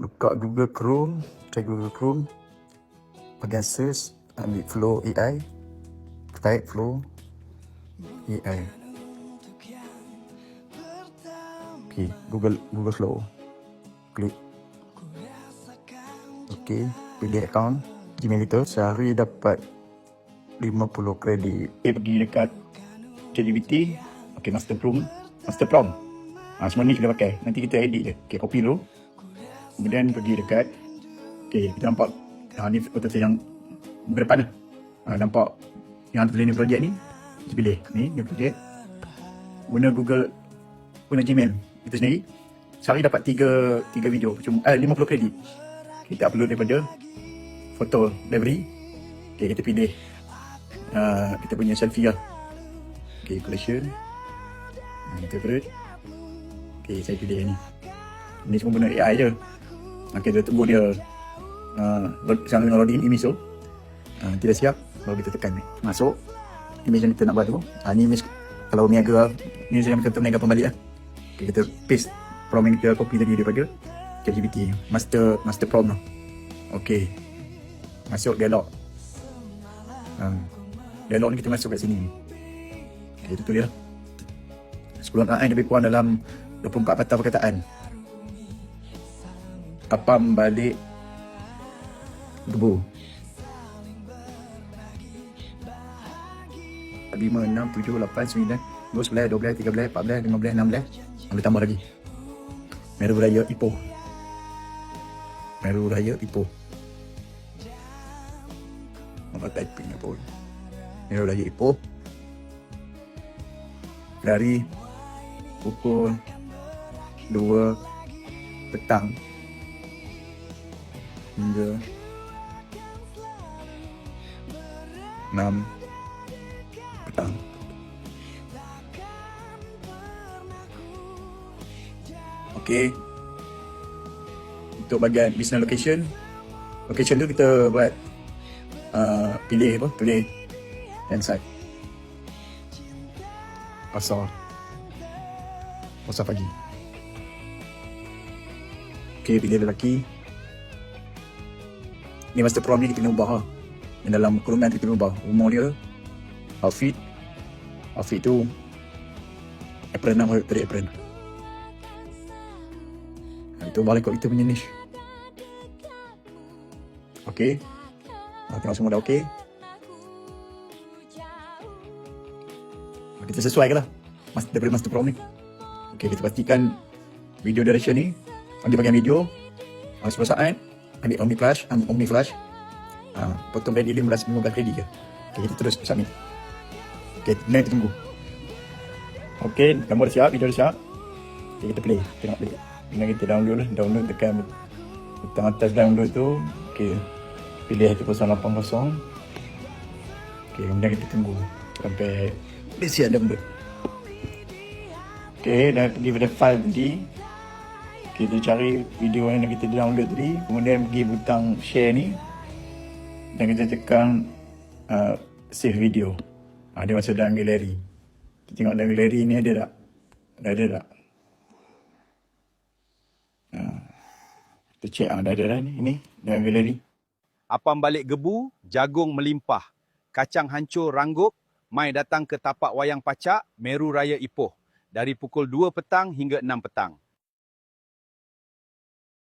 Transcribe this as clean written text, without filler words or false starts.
Buka Google Chrome, try Google Chrome, bagian search, ambil Flow AI, type Flow AI. Okay, Google Flow, klik. Okay, pilih account Gmail itu. Sehari dapat 50 kredit. Okay, pergi dekat ChatGPT. Okay, master prompt. Semua ni kita pakai. Nanti kita edit je. Okay, copy dulu. Kemudian pergi dekat, okay, kita nampak ni foto saya yang muka depan ni. Nampak yang tulis ni projek ni. Kita pilih ni projek. Guna Google, guna Gmail kita sendiri. Sehari dapat 3 video, cuma 50 kredit. Kita upload daripada foto library. Okay, kita pilih kita punya selfie lah. Okay, collection, favorite. Okay, saya pilih yang ni. Ni semua guna AI je. Okay, kita tunggu dia sekarang tengah loading image tu. Kita siap, baru kita tekan ni. Masuk image yang kita nak buat tu. Ni image kalau niaga, ni saya kata niaga pembalik lah. Okay, kita paste prompt yang kita copy tadi daripada ChatGPT, master prompt tu. Okay, masuk dialog. Dialog ni kita masuk kat sini. Okay, itu tu dia. 10 perkataan lebih kurang dalam 24 patah perkataan. Apam balik gebu. 5, 6, 7, 8, 9, 10, 11, 12, 13, 14, 15, 16. Boleh tambah lagi. Meru Raya Ipoh. Meru Raya Ipoh. Apa typing apa pun. Meru Raya Ipoh. Dari pukul 2 petang hingga 6 petang. Okey. Untuk bahagian business location tu kita buat pilih inside pasar pagi. Okey, pilih lelaki. Ni master prompt ni kita kena ubah lah. Yang dalam kurungan kita kena ubah umur dia, outfit tu apron nama dari apron. Itu balik kot kita punya niche. Okey, tengok semua dah okey. Kita sesuaikan lah daripada master prompt ni. Okey, kita pastikan video duration ni ambil bagian video 10 saat, ambil Omni Flash, potong kredit 15 kredit je. Okay, kita terus submit. Okay, kita tunggu. Okay, gambar dah siap, video dah siap. Okay, kita play, tengok play. Kemudian kita download tekan butang atas download tu. Okay, pilih 1080. Okay, kemudian kita tunggu sampai dia siap download. Okay, dah pergi pada file tadi. Kita cari video yang kita download tadi, kemudian pergi butang share ni dan kita tekan save video. Dia masuk dalam galeri. Kita tengok dalam galeri ni ada tak? Ada tak? Kita check dah ada dah ni dalam galeri. Apam balik gebu, jagung melimpah. Kacang hancur ranggup, mai datang ke tapak wayang pacak Meru Raya Ipoh dari pukul 2 petang hingga 6 petang.